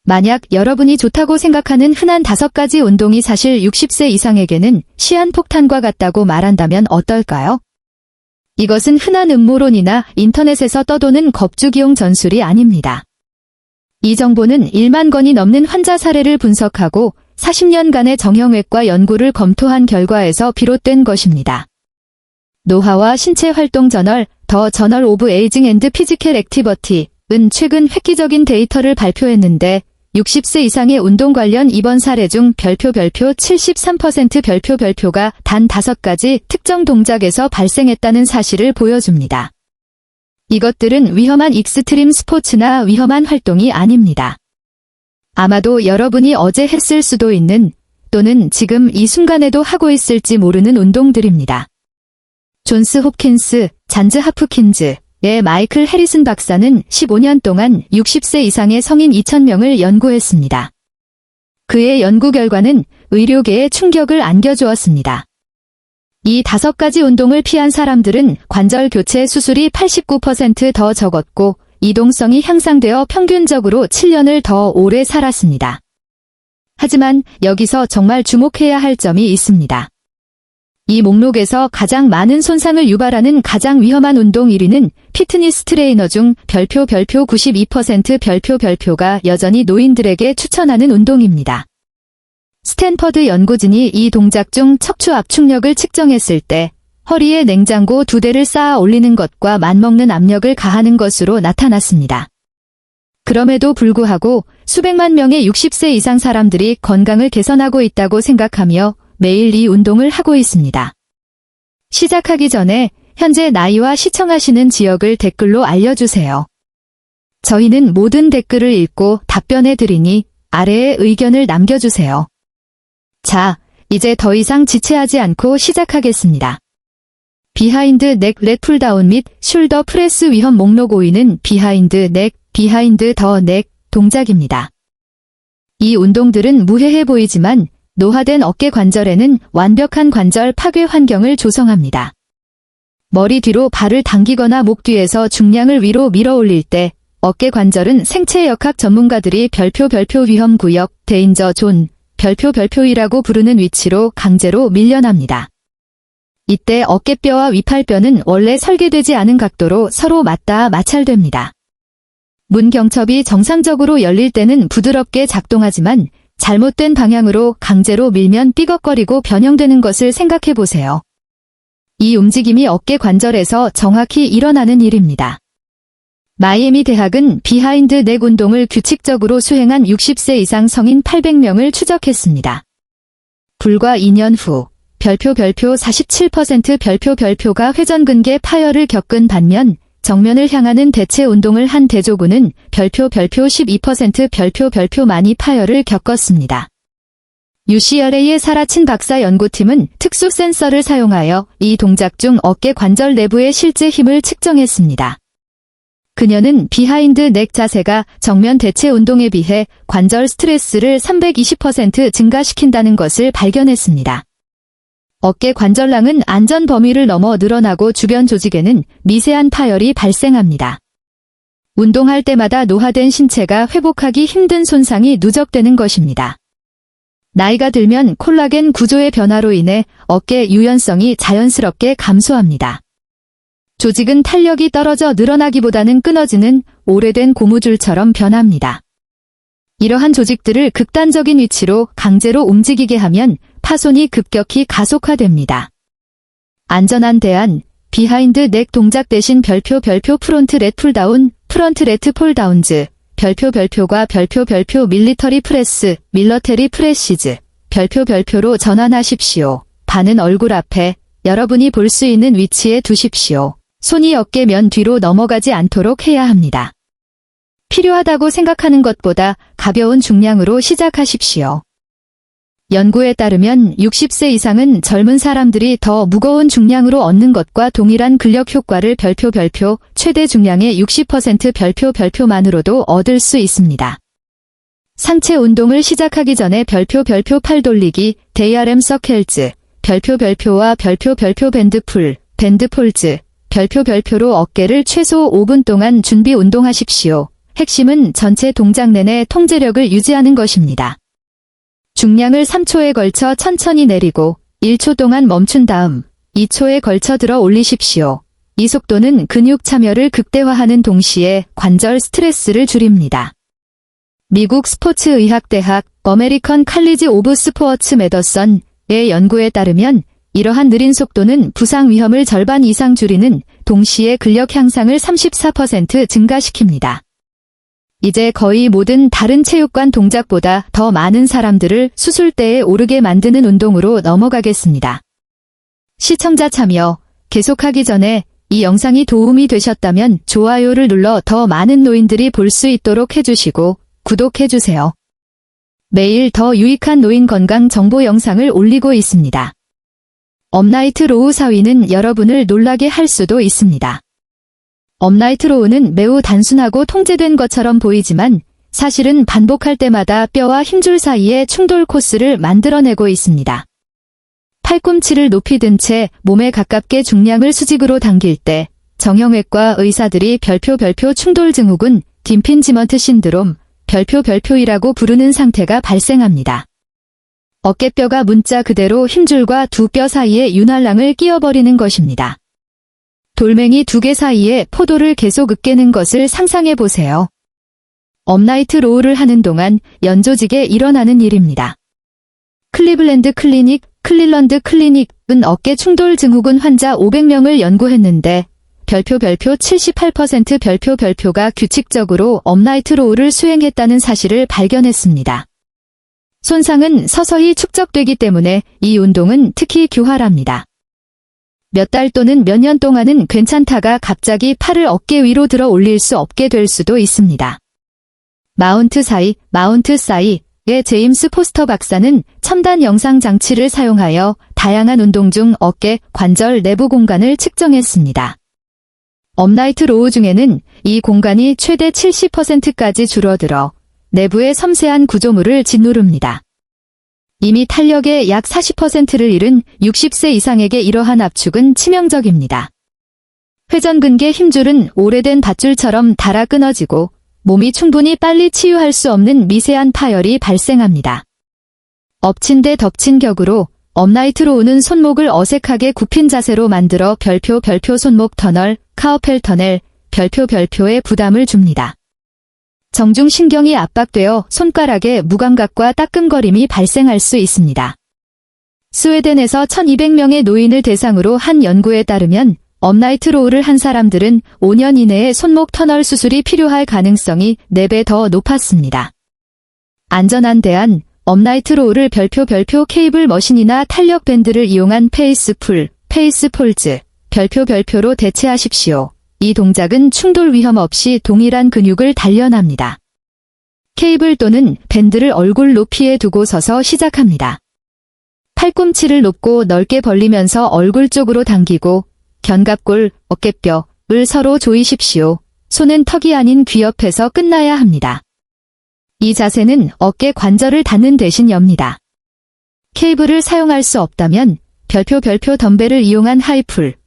만약 여러분이 좋다고 생각하는 흔한 5가지 운동이 사실 60세 이상에게는 시한폭탄과 같다고 말한다면 어떨까요? 이것은 흔한 음모론이나 인터넷에서 떠도는 겁주기용 전술이 아닙니다. 이 정보는 1만 건이 넘는 환자 사례를 분석하고 40년간의 정형외과 연구를 검토한 결과에서 비롯된 것입니다. 노화와 신체 활동 저널, 더 저널 오브 에이징 앤드 피지컬 액티버티은 최근 획기적인 데이터를 발표했는데 60세 이상의 운동 관련 입원 사례 중 별표 73% 별표가 단 5가지 특정 동작에서 발생했다는 사실을 보여줍니다. 이것들은 위험한 익스트림 스포츠나 위험한 활동이 아닙니다. 아마도 여러분이 어제 했을 수도 있는 또는 지금 이 순간에도 하고 있을지 모르는 운동들입니다. 존스 홉킨스, 잔즈 하프킨즈의 마이클 해리슨 박사는 15년 동안 60세 이상의 성인 2,000명을 연구했습니다. 그의 연구 결과는 의료계에 충격을 안겨주었습니다. 이 5가지 운동을 피한 사람들은 관절 교체 수술이 89% 더 적었고 이동성이 향상되어 평균적으로 7년을 더 오래 살았습니다. 하지만 여기서 정말 주목해야 할 점이 있습니다. 이 목록에서 가장 많은 손상을 유발하는 가장 위험한 운동 1위는 피트니스 트레이너 중 별표 92% 별표가 여전히 노인들에게 추천하는 운동입니다. 스탠퍼드 연구진이 이 동작 중 척추 압축력을 측정했을 때 허리에 냉장고 2대를 쌓아 올리는 것과 맞먹는 압력을 가하는 것으로 나타났습니다. 그럼에도 불구하고 수백만 명의 60세 이상 사람들이 건강을 개선하고 있다고 생각하며 매일 이 운동을 하고 있습니다. 시작하기 전에 현재 나이와 시청하시는 지역을 댓글로 알려주세요. 저희는 모든 댓글을 읽고 답변해드리니 아래에 의견을 남겨주세요. 자, 이제 더 이상 지체하지 않고 시작하겠습니다. 비하인드 넥 렛 풀다운 및 숄더 프레스 위험 목록 5위는 비하인드 더 넥 동작입니다. 이 운동들은 무해해 보이지만 노화된 어깨 관절에는 완벽한 관절 파괴 환경을 조성합니다. 머리 뒤로 발을 당기거나 목 뒤에서 중량을 위로 밀어 올릴 때 어깨 관절은 생체 역학 전문가들이 별표 위험 구역 데인저 존 별표이라고 부르는 위치로 강제로 밀려납니다. 이때 어깨뼈와 위팔뼈는 원래 설계되지 않은 각도로 서로 맞닿아 마찰됩니다. 문 경첩이 정상적으로 열릴 때는 부드럽게 작동하지만 잘못된 방향으로 강제로 밀면 삐걱거리고 변형되는 것을 생각해 보세요. 이 움직임이 어깨 관절에서 정확히 일어나는 일입니다. 마이애미 대학은 비하인드 넥 운동을 규칙적으로 수행한 60세 이상 성인 800명을 추적했습니다. 불과 2년 후 별표 47% 별표가 회전근개 파열을 겪은 반면 정면을 향하는 대체 운동을 한 대조군은 별표 12% 별표만이 파열을 겪었습니다. UCLA의 사라친 박사 연구팀은 특수 센서를 사용하여 이 동작 중 어깨 관절 내부의 실제 힘을 측정했습니다. 그녀는 비하인드 넥 자세가 정면 대체 운동에 비해 관절 스트레스를 320% 증가시킨다는 것을 발견했습니다. 어깨 관절낭은 안전 범위를 넘어 늘어나고 주변 조직에는 미세한 파열이 발생합니다. 운동할 때마다 노화된 신체가 회복하기 힘든 손상이 누적되는 것입니다. 나이가 들면 콜라겐 구조의 변화로 인해 어깨 유연성이 자연스럽게 감소합니다. 조직은 탄력이 떨어져 늘어나기보다는 끊어지는 오래된 고무줄처럼 변합니다. 이러한 조직들을 극단적인 위치로 강제로 움직이게 하면 파손이 급격히 가속화됩니다. 안전한 대안, 비하인드 넥 동작 대신 별표 프론트 렛 풀다운, 프런트 레트 폴다운즈, 별표가 별표 밀리터리 프레스, 밀러테리 프레시즈, 별표로 전환하십시오. 반은 얼굴 앞에 여러분이 볼 수 있는 위치에 두십시오. 손이 어깨면 뒤로 넘어가지 않도록 해야 합니다. 필요하다고 생각하는 것보다 가벼운 중량으로 시작하십시오. 연구에 따르면 60세 이상은 젊은 사람들이 더 무거운 중량으로 얻는 것과 동일한 근력 효과를 별표 최대 중량의 60% 별표만으로도 얻을 수 있습니다. 상체 운동을 시작하기 전에 별표 팔 돌리기, 데이아렘 서켈즈, 별표와 별표 밴드 폴즈, 별표로 어깨를 최소 5분 동안 준비 운동하십시오. 핵심은 전체 동작 내내 통제력을 유지하는 것입니다. 중량을 3초에 걸쳐 천천히 내리고 1초 동안 멈춘 다음 2초에 걸쳐 들어 올리십시오. 이 속도는 근육 참여를 극대화하는 동시에 관절 스트레스를 줄입니다. 미국 스포츠의학대학 어메리컨 칼리지 오브 스포어츠 메더선의 연구에 따르면 이러한 느린 속도는 부상 위험을 절반 이상 줄이는 동시에 근력 향상을 34% 증가시킵니다. 이제 거의 모든 다른 체육관 동작보다 더 많은 사람들을 수술대에 오르게 만드는 운동으로 넘어가겠습니다. 시청자 참여 계속하기 전에 이 영상이 도움이 되셨다면 좋아요를 눌러 더 많은 노인들이 볼 수 있도록 해주시고 구독해주세요. 매일 더 유익한 노인 건강 정보 영상을 올리고 있습니다. 업라이트 로우 4위는 여러분을 놀라게 할 수도 있습니다. 업라이트 로우는 매우 단순하고 통제된 것처럼 보이지만 사실은 반복할 때마다 뼈와 힘줄 사이에 충돌 코스를 만들어내고 있습니다. 팔꿈치를 높이 든 채 몸에 가깝게 중량을 수직으로 당길 때 정형외과 의사들이 별표 충돌 증후군, 딤핀지먼트 신드롬, 별표이라고 부르는 상태가 발생합니다. 어깨뼈가 문자 그대로 힘줄과 두 뼈 사이에 윤활랑을 끼워버리는 것입니다. 돌멩이 두 개 사이에 포도를 계속 으깨는 것을 상상해 보세요. 업라이트 로우를 하는 동안 연조직에 일어나는 일입니다. 클리블랜드 클리닉은 어깨 충돌 증후군 환자 500명을 연구했는데 별표 78% 별표가 규칙적으로 업라이트 로우를 수행했다는 사실을 발견했습니다. 손상은 서서히 축적되기 때문에 이 운동은 특히 규활합니다. 몇 달 또는 몇 년 동안은 괜찮다가 갑자기 팔을 어깨 위로 들어 올릴 수 없게 될 수도 있습니다. 마운트 사이의 제임스 포스터 박사는 첨단 영상 장치를 사용하여 다양한 운동 중 어깨, 관절 내부 공간을 측정했습니다. 업라이트 로우 중에는 이 공간이 최대 70%까지 줄어들어 내부의 섬세한 구조물을 짓누릅니다. 이미 탄력의 약 40%를 잃은 60세 이상에게 이러한 압축은 치명적입니다. 회전근개 힘줄은 오래된 밧줄처럼 닳아 끊어지고 몸이 충분히 빨리 치유할 수 없는 미세한 파열이 발생합니다. 엎친 데 덮친 격으로 업라이트 로우는 손목을 어색하게 굽힌 자세로 만들어 별표 손목 터널, 카우펠 터널, 별표에 부담을 줍니다. 정중신경이 압박되어 손가락에 무감각과 따끔거림이 발생할 수 있습니다. 스웨덴에서 1200명의 노인을 대상으로 한 연구에 따르면 업라이트 로우를 한 사람들은 5년 이내에 손목 터널 수술이 필요할 가능성이 4배 더 높았습니다. 안전한 대안, 업라이트 로우를 별표 케이블 머신이나 탄력 밴드를 이용한 페이스폴즈, 별표로 대체하십시오. 이 동작은 충돌 위험 없이 동일한 근육을 단련합니다. 케이블 또는 밴드를 얼굴 높이에 두고 서서 시작합니다. 팔꿈치를 높고 넓게 벌리면서 얼굴 쪽으로 당기고 견갑골, 어깨뼈를 서로 조이십시오. 손은 턱이 아닌 귀 옆에서 끝나야 합니다. 이 자세는 어깨 관절을 닿는 대신 엽니다. 케이블을 사용할 수 없다면 별표 덤벨을 이용한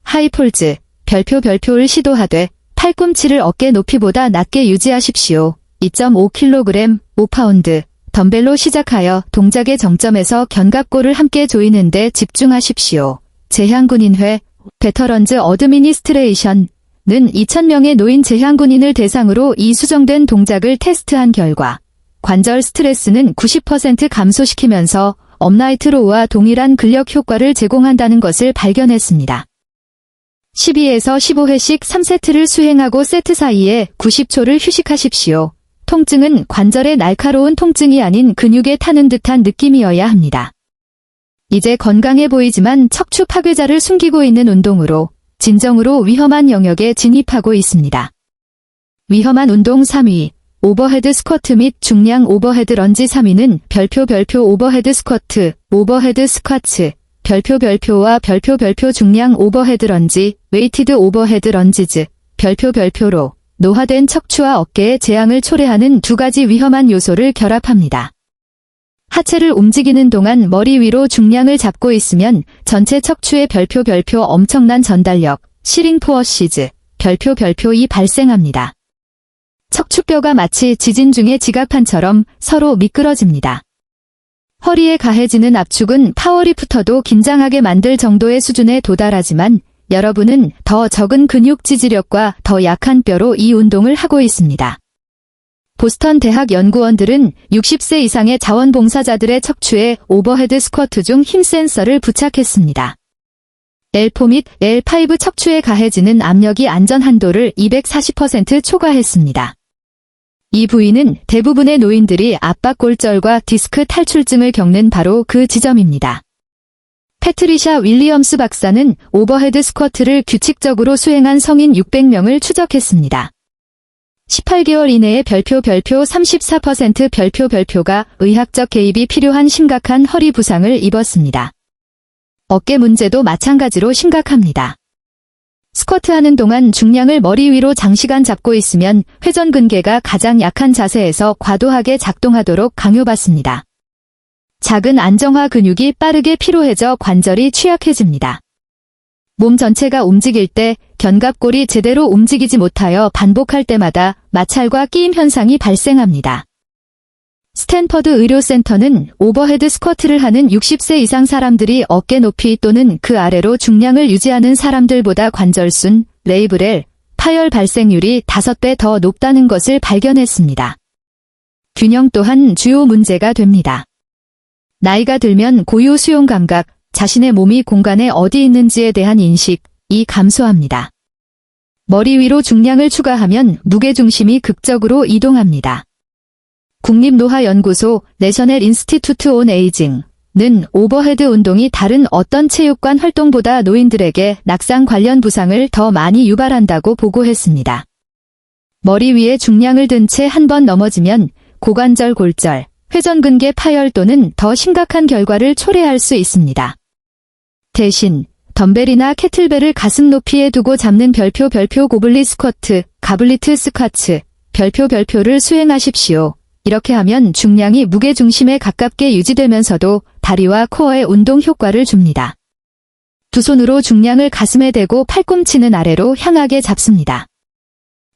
하이폴즈, 별표를 시도하되 팔꿈치를 어깨 높이보다 낮게 유지하십시오. 2.5kg, 5파운드, 덤벨로 시작하여 동작의 정점에서 견갑골을 함께 조이는 데 집중하십시오. 재향군인회, 베터런즈 어드미니스트레이션은 2,000명의 노인 재향군인을 대상으로 이 수정된 동작을 테스트한 결과 관절 스트레스는 90% 감소시키면서 업라이트 로우와 동일한 근력 효과를 제공한다는 것을 발견했습니다. 12에서 15회씩 3세트를 수행하고 세트 사이에 90초를 휴식하십시오. 통증은 관절의 날카로운 통증이 아닌 근육에 타는 듯한 느낌이어야 합니다. 이제 건강해 보이지만 척추 파괴자를 숨기고 있는 운동으로 진정으로 위험한 영역에 진입하고 있습니다. 위험한 운동 3위, 오버헤드 스쿼트 및 중량 오버헤드 런지 3위는 별표 오버헤드 스쿼트, 오버헤드 스쿼츠, 별표와 별표 중량 오버헤드 런지, 웨이티드 오버헤드 런지즈, 별표로 노화된 척추와 어깨의 재앙을 초래하는 두 가지 위험한 요소를 결합합니다. 하체를 움직이는 동안 머리 위로 중량을 잡고 있으면 전체 척추의 별표 엄청난 전달력, 시링 포어시즈, 별표이 발생합니다. 척추뼈가 마치 지진 중의 지각판처럼 서로 미끄러집니다. 허리에 가해지는 압축은 파워리프터도 긴장하게 만들 정도의 수준에 도달하지만 여러분은 더 적은 근육 지지력과 더 약한 뼈로 이 운동을 하고 있습니다. 보스턴 대학 연구원들은 60세 이상의 자원봉사자들의 척추에 오버헤드 스쿼트 중 힘 센서를 부착했습니다. L4 및 L5 척추에 가해지는 압력이 안전 한도를 240% 초과했습니다. 이 부위는 대부분의 노인들이 압박골절과 디스크 탈출증을 겪는 바로 그 지점입니다. 패트리샤 윌리엄스 박사는 오버헤드 스쿼트를 규칙적으로 수행한 성인 600명을 추적했습니다. 18개월 이내에 별표 34% 별표가 의학적 개입이 필요한 심각한 허리 부상을 입었습니다. 어깨 문제도 마찬가지로 심각합니다. 스쿼트하는 동안 중량을 머리 위로 장시간 잡고 있으면 회전근개가 가장 약한 자세에서 과도하게 작동하도록 강요받습니다. 작은 안정화 근육이 빠르게 피로해져 관절이 취약해집니다. 몸 전체가 움직일 때 견갑골이 제대로 움직이지 못하여 반복할 때마다 마찰과 끼임 현상이 발생합니다. 스탠퍼드 의료센터는 오버헤드 스쿼트를 하는 60세 이상 사람들이 어깨 높이 또는 그 아래로 중량을 유지하는 사람들보다 관절순, 레이브렐, 파열 발생률이 5배 더 높다는 것을 발견했습니다. 균형 또한 주요 문제가 됩니다. 나이가 들면 고유 수용 감각, 자신의 몸이 공간에 어디 있는지에 대한 인식이 감소합니다. 머리 위로 중량을 추가하면 무게중심이 극적으로 이동합니다. 국립노화연구소 내셔널 인스티튜트 온 에이징는 오버헤드 운동이 다른 어떤 체육관 활동보다 노인들에게 낙상 관련 부상을 더 많이 유발한다고 보고했습니다. 머리 위에 중량을 든 채 한 번 넘어지면 고관절 골절, 회전근개 파열 또는 더 심각한 결과를 초래할 수 있습니다. 대신 덤벨이나 캐틀벨을 가슴 높이에 두고 잡는 별표 고블릿 스쿼트, 가블리트 스쿼트, 별표를 수행하십시오. 이렇게 하면 중량이 무게중심에 가깝게 유지되면서도 다리와 코어에 운동 효과를 줍니다. 두 손으로 중량을 가슴에 대고 팔꿈치는 아래로 향하게 잡습니다.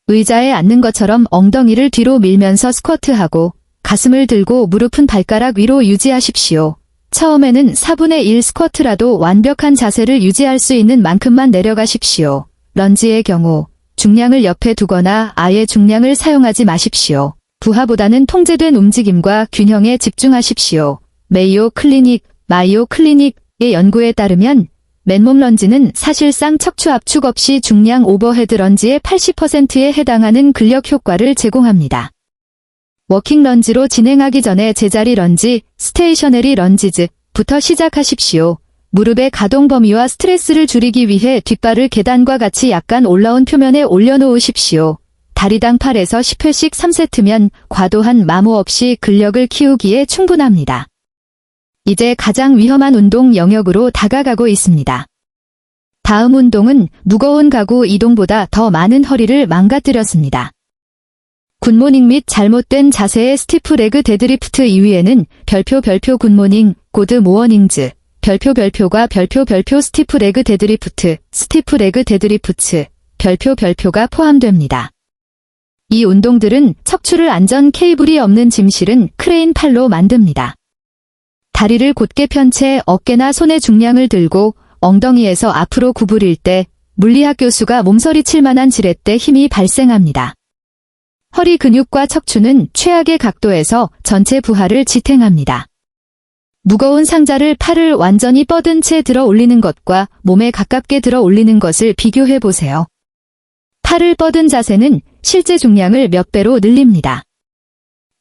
의자에 앉는 것처럼 엉덩이를 뒤로 밀면서 스쿼트하고 가슴을 들고 무릎은 발가락 위로 유지하십시오. 처음에는 4분의 1 스쿼트라도 완벽한 자세를 유지할 수 있는 만큼만 내려가십시오. 런지의 경우 중량을 옆에 두거나 아예 중량을 사용하지 마십시오. 부하보다는 통제된 움직임과 균형에 집중하십시오. 마이오 클리닉의 연구에 따르면 맨몸 런지는 사실상 척추 압축 없이 중량 오버헤드 런지의 80%에 해당하는 근력 효과를 제공합니다. 워킹 런지로 진행하기 전에 제자리 런지, 스테이셔너리 런지즈부터 시작하십시오. 무릎의 가동 범위와 스트레스를 줄이기 위해 뒷발을 계단과 같이 약간 올라온 표면에 올려놓으십시오. 다리당 8에서 10회씩 3세트면 과도한 마모 없이 근력을 키우기에 충분합니다. 이제 가장 위험한 운동 영역으로 다가가고 있습니다. 다음 운동은 무거운 가구 이동보다 더 많은 허리를 망가뜨렸습니다. 굿모닝 및 잘못된 자세의 스티프 레그 데드리프트 2위에는 별표 굿모닝, 고드 모어닝즈, 별표가 스티프 레그 데드리프트, 스티프 레그 데드리프트, 별표가 포함됩니다. 이 운동들은 척추를 안전 케이블이 없는 짐 실은 크레인 팔로 만듭니다. 다리를 곧게 편 채 어깨나 손의 중량을 들고 엉덩이에서 앞으로 구부릴 때 물리학 교수가 몸서리칠 만한 지렛대 힘이 발생합니다. 허리 근육과 척추는 최악의 각도에서 전체 부하를 지탱합니다. 무거운 상자를 팔을 완전히 뻗은 채 들어 올리는 것과 몸에 가깝게 들어 올리는 것을 비교해 보세요. 팔을 뻗은 자세는 실제 중량을 몇 배로 늘립니다.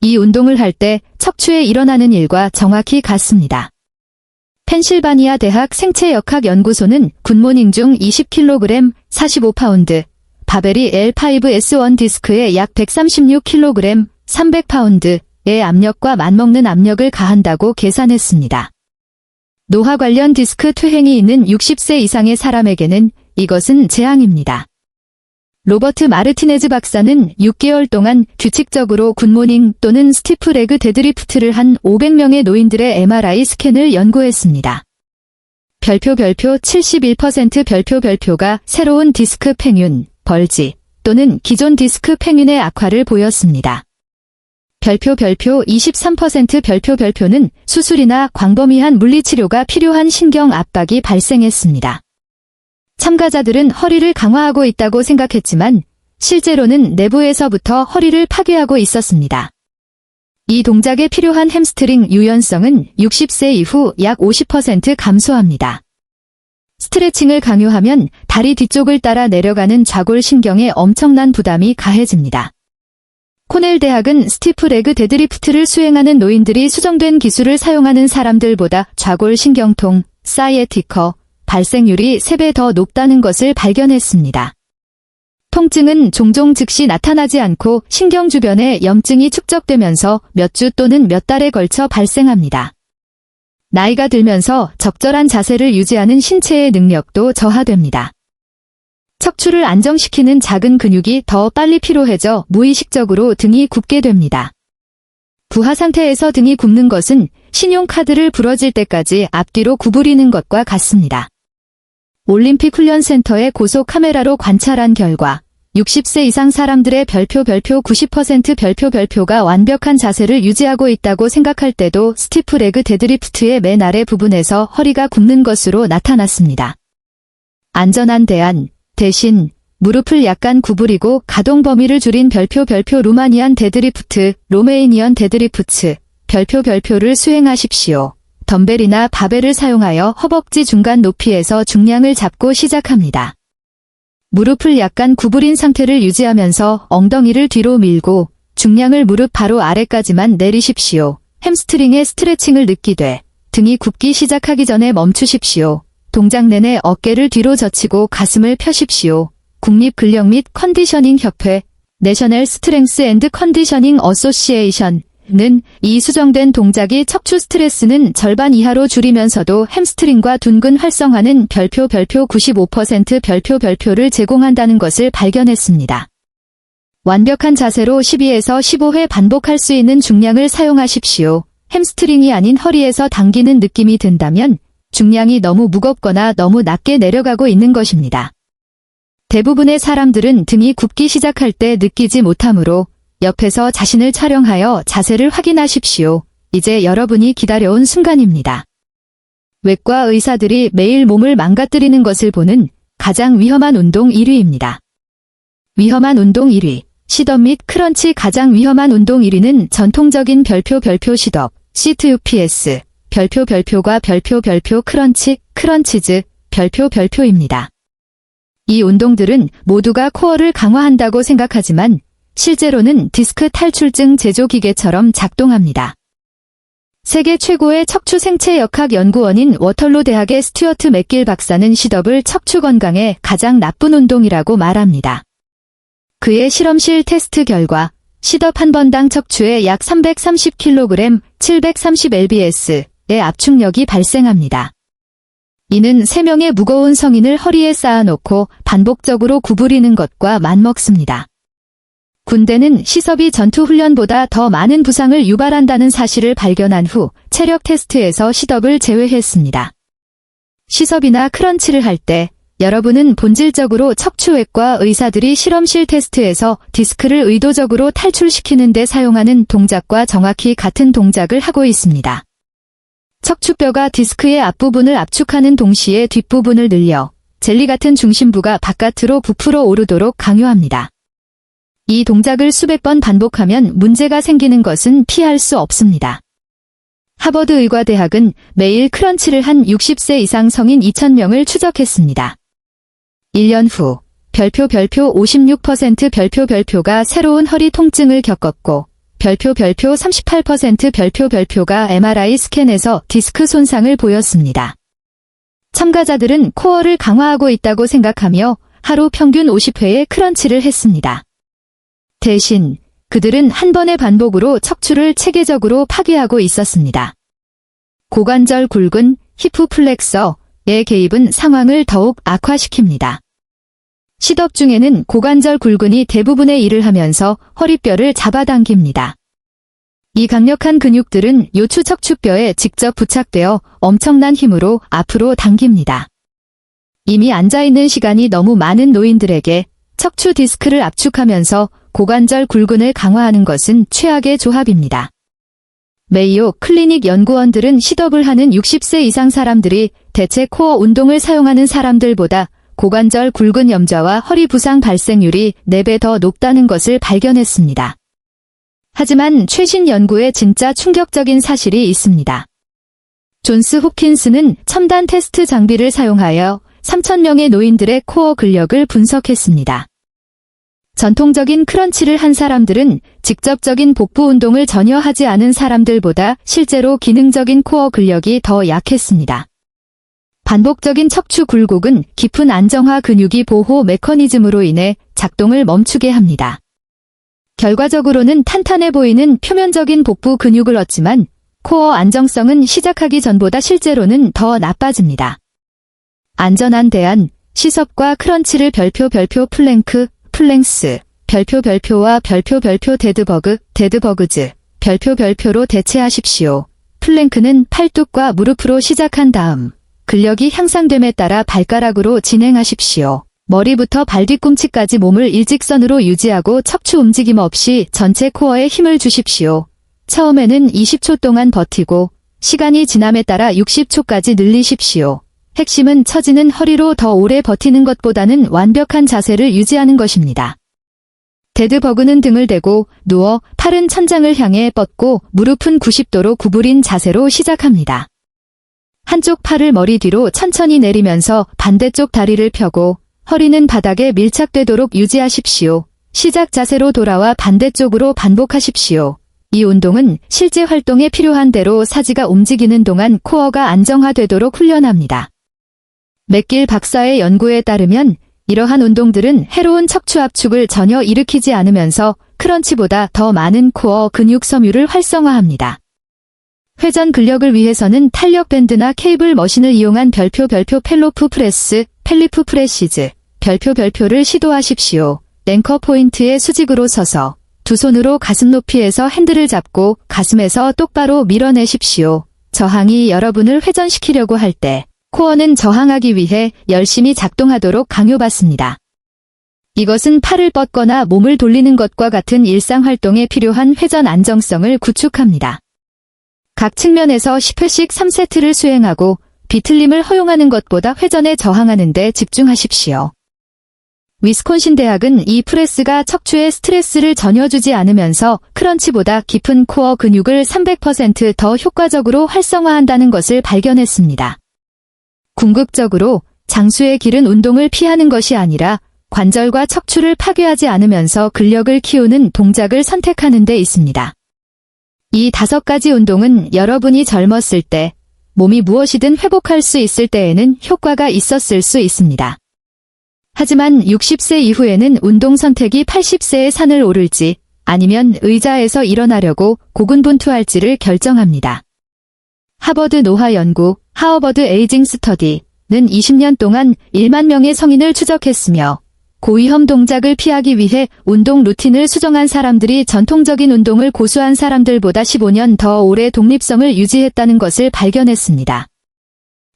이 운동을 할 때 척추에 일어나는 일과 정확히 같습니다. 펜실바니아 대학 생체역학연구소는 굿모닝 중 20kg, 45파운드, 바벨이 L5S1 디스크에 약 136kg, 300파운드의 압력과 맞먹는 압력을 가한다고 계산했습니다. 노화 관련 디스크 퇴행이 있는 60세 이상의 사람에게는 이것은 재앙입니다. 로버트 마르티네즈 박사는 6개월 동안 규칙적으로 굿모닝 또는 스티프 레그 데드리프트를 한 500명의 노인들의 MRI 스캔을 연구했습니다. 별표 71% 별표가 새로운 디스크 팽윤, 벌지, 또는 기존 디스크 팽윤의 악화를 보였습니다. 별표 23% 별표는 수술이나 광범위한 물리치료가 필요한 신경 압박이 발생했습니다. 참가자들은 허리를 강화하고 있다고 생각했지만 실제로는 내부에서부터 허리를 파괴하고 있었습니다. 이 동작에 필요한 햄스트링 유연성은 60세 이후 약 50% 감소합니다. 스트레칭을 강요하면 다리 뒤쪽을 따라 내려가는 좌골신경에 엄청난 부담이 가해집니다. 코넬 대학은 스티프 레그 데드리프트를 수행하는 노인들이 수정된 기술을 사용하는 사람들보다 좌골신경통, 사이애티커, 발생률이 3배 더 높다는 것을 발견했습니다. 통증은 종종 즉시 나타나지 않고 신경 주변에 염증이 축적되면서 몇 주 또는 몇 달에 걸쳐 발생합니다. 나이가 들면서 적절한 자세를 유지하는 신체의 능력도 저하됩니다. 척추를 안정시키는 작은 근육이 더 빨리 피로해져 무의식적으로 등이 굽게 됩니다. 부하 상태에서 등이 굽는 것은 신용카드를 부러질 때까지 앞뒤로 구부리는 것과 같습니다. 올림픽 훈련센터의 고속 카메라로 관찰한 결과 60세 이상 사람들의 별표 90% 별표가 완벽한 자세를 유지하고 있다고 생각할 때도 스티프 레그 데드리프트의 맨 아래 부분에서 허리가 굽는 것으로 나타났습니다. 안전한 대신 무릎을 약간 구부리고 가동 범위를 줄인 별표 루마니안 데드리프트, 로메이니언 데드리프트, 별표를 수행하십시오. 덤벨이나 바벨을 사용하여 허벅지 중간 높이에서 중량을 잡고 시작합니다. 무릎을 약간 구부린 상태를 유지하면서 엉덩이를 뒤로 밀고 중량을 무릎 바로 아래까지만 내리십시오. 햄스트링의 스트레칭을 느끼되 등이 굽기 시작하기 전에 멈추십시오. 동작 내내 어깨를 뒤로 젖히고 가슴을 펴십시오. 국립근력 및 컨디셔닝 협회, 내셔널 스트렝스 앤드 컨디셔닝 어소시에이션은 이 수정된 동작이 척추 스트레스는 절반 이하로 줄이면서도 햄스트링과 둔근 활성화는 별표 95% 별표를 제공한다는 것을 발견했습니다. 완벽한 자세로 12에서 15회 반복할 수 있는 중량을 사용하십시오. 햄스트링이 아닌 허리에서 당기는 느낌이 든다면 중량이 너무 무겁거나 너무 낮게 내려가고 있는 것입니다. 대부분의 사람들은 등이 굽기 시작할 때 느끼지 못하므로 옆에서 자신을 촬영하여 자세를 확인하십시오. 이제 여러분이 기다려온 순간입니다. 외과 의사들이 매일 몸을 망가뜨리는 것을 보는 가장 위험한 운동 1위입니다. 위험한 운동 1위, 시덥 및 크런치. 가장 위험한 운동 1위는 전통적인 별표 시덥, CTUPS, 별표가 별표 크런치즈, 별표입니다. 이 운동들은 모두가 코어를 강화한다고 생각하지만 실제로는 디스크 탈출증 제조 기계처럼 작동합니다. 세계 최고의 척추 생체역학 연구원인 워털로 대학의 스튜어트 맥길 박사는 시덥을 척추 건강에 가장 나쁜 운동이라고 말합니다. 그의 실험실 테스트 결과 시덥 한 번당 척추에 약 330kg, 730lbs의 압축력이 발생합니다. 이는 3명의 무거운 성인을 허리에 쌓아놓고 반복적으로 구부리는 것과 맞먹습니다. 군대는 시섭이 전투훈련보다 더 많은 부상을 유발한다는 사실을 발견한 후 체력 테스트에서 시덥을 제외했습니다. 시섭이나 크런치를 할 때 여러분은 본질적으로 척추외과 의사들이 실험실 테스트에서 디스크를 의도적으로 탈출시키는 데 사용하는 동작과 정확히 같은 동작을 하고 있습니다. 척추뼈가 디스크의 앞부분을 압축하는 동시에 뒷부분을 늘려 젤리 같은 중심부가 바깥으로 부풀어 오르도록 강요합니다. 이 동작을 수백 번 반복하면 문제가 생기는 것은 피할 수 없습니다. 하버드 의과대학은 매일 크런치를 한 60세 이상 성인 2,000명을 추적했습니다. 1년 후 별표 56% 별표가 새로운 허리 통증을 겪었고 별표 38% 별표가 MRI 스캔에서 디스크 손상을 보였습니다. 참가자들은 코어를 강화하고 있다고 생각하며 하루 평균 50회의 크런치를 했습니다. 대신 그들은 한 번의 반복으로 척추를 체계적으로 파괴하고 있었습니다. 고관절 굴근, 히프 플렉서의 개입은 상황을 더욱 악화시킵니다. 시덥 중에는 고관절 굴근이 대부분의 일을 하면서 허리뼈를 잡아당깁니다. 이 강력한 근육들은 요추 척추뼈에 직접 부착되어 엄청난 힘으로 앞으로 당깁니다. 이미 앉아있는 시간이 너무 많은 노인들에게 척추 디스크를 압축하면서 고관절 굴근을 강화하는 것은 최악의 조합입니다. 메이오 클리닉 연구원들은 시덥을 하는 60세 이상 사람들이 대체 코어 운동을 사용하는 사람들보다 고관절 굴근 염좌와 허리 부상 발생률이 4배 더 높다는 것을 발견했습니다. 하지만 최신 연구에 진짜 충격적인 사실이 있습니다. 존스 홉킨스는 첨단 테스트 장비를 사용하여 3,000명의 노인들의 코어 근력을 분석했습니다. 전통적인 크런치를 한 사람들은 직접적인 복부 운동을 전혀 하지 않은 사람들보다 실제로 기능적인 코어 근력이 더 약했습니다. 반복적인 척추 굴곡은 깊은 안정화 근육이 보호 메커니즘으로 인해 작동을 멈추게 합니다. 결과적으로는 탄탄해 보이는 표면적인 복부 근육을 얻지만 코어 안정성은 시작하기 전보다 실제로는 더 나빠집니다. 안전한 대안, 시섭과 크런치를 별표 플랭크, 플랭스, 별표와 별표 데드버그즈, 별표로 대체하십시오. 플랭크는 팔뚝과 무릎으로 시작한 다음 근력이 향상됨에 따라 발가락으로 진행하십시오. 머리부터 발 뒤꿈치까지 몸을 일직선으로 유지하고 척추 움직임 없이 전체 코어에 힘을 주십시오. 처음에는 20초 동안 버티고 시간이 지남에 따라 60초까지 늘리십시오. 핵심은 처지는 허리로 더 오래 버티는 것보다는 완벽한 자세를 유지하는 것입니다. 데드버그는 등을 대고 누워 팔은 천장을 향해 뻗고 무릎은 90도로 구부린 자세로 시작합니다. 한쪽 팔을 머리 뒤로 천천히 내리면서 반대쪽 다리를 펴고 허리는 바닥에 밀착되도록 유지하십시오. 시작 자세로 돌아와 반대쪽으로 반복하십시오. 이 운동은 실제 활동에 필요한 대로 사지가 움직이는 동안 코어가 안정화되도록 훈련합니다. 맥길 박사의 연구에 따르면 이러한 운동들은 해로운 척추 압축을 전혀 일으키지 않으면서 크런치보다 더 많은 코어 근육 섬유를 활성화합니다. 회전 근력을 위해서는 탄력 밴드나 케이블 머신을 이용한 별표 펠로프 프레스, 펠리프 프레시즈, 별표를 시도하십시오. 앵커 포인트에 수직으로 서서 두 손으로 가슴 높이에서 핸들을 잡고 가슴에서 똑바로 밀어내십시오. 저항이 여러분을 회전시키려고 할 때 코어는 저항하기 위해 열심히 작동하도록 강요받습니다. 이것은 팔을 뻗거나 몸을 돌리는 것과 같은 일상 활동에 필요한 회전 안정성을 구축합니다. 각 측면에서 10회씩 3세트를 수행하고 비틀림을 허용하는 것보다 회전에 저항하는 데 집중하십시오. 위스콘신 대학은 이 프레스가 척추에 스트레스를 전혀 주지 않으면서 크런치보다 깊은 코어 근육을 300% 더 효과적으로 활성화한다는 것을 발견했습니다. 궁극적으로 장수의 길은 운동을 피하는 것이 아니라 관절과 척추를 파괴하지 않으면서 근력을 키우는 동작을 선택하는 데 있습니다. 이 5가지 운동은 여러분이 젊었을 때 몸이 무엇이든 회복할 수 있을 때에는 효과가 있었을 수 있습니다. 하지만 60세 이후에는 운동 선택이 80세의 산을 오를지 아니면 의자에서 일어나려고 고군분투할지를 결정합니다. 하버드 노화 연구, 하버드 에이징 스터디는 20년 동안 1만 명의 성인을 추적했으며 고위험 동작을 피하기 위해 운동 루틴을 수정한 사람들이 전통적인 운동을 고수한 사람들보다 15년 더 오래 독립성을 유지했다는 것을 발견했습니다.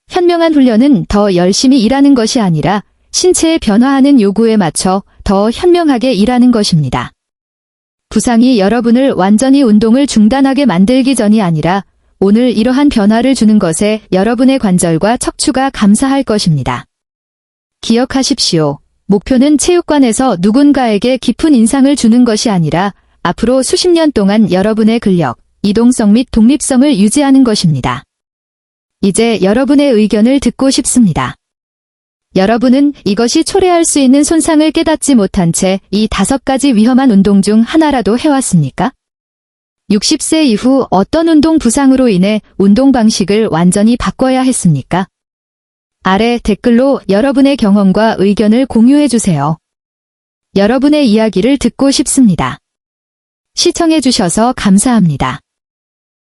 현명한 훈련은 더 열심히 일하는 것이 아니라 신체의 변화하는 요구에 맞춰 더 현명하게 일하는 것입니다. 부상이 여러분을 완전히 운동을 중단하게 만들기 전이 아니라 오늘 이러한 변화를 주는 것에 여러분의 관절과 척추가 감사할 것입니다. 기억하십시오. 목표는 체육관에서 누군가에게 깊은 인상을 주는 것이 아니라 앞으로 수십 년 동안 여러분의 근력, 이동성 및 독립성을 유지하는 것입니다. 이제 여러분의 의견을 듣고 싶습니다. 여러분은 이것이 초래할 수 있는 손상을 깨닫지 못한 채 이 5가지 위험한 운동 중 하나라도 해왔습니까? 60세 이후 어떤 운동 부상으로 인해 운동 방식을 완전히 바꿔야 했습니까? 아래 댓글로 여러분의 경험과 의견을 공유해주세요. 여러분의 이야기를 듣고 싶습니다. 시청해주셔서 감사합니다.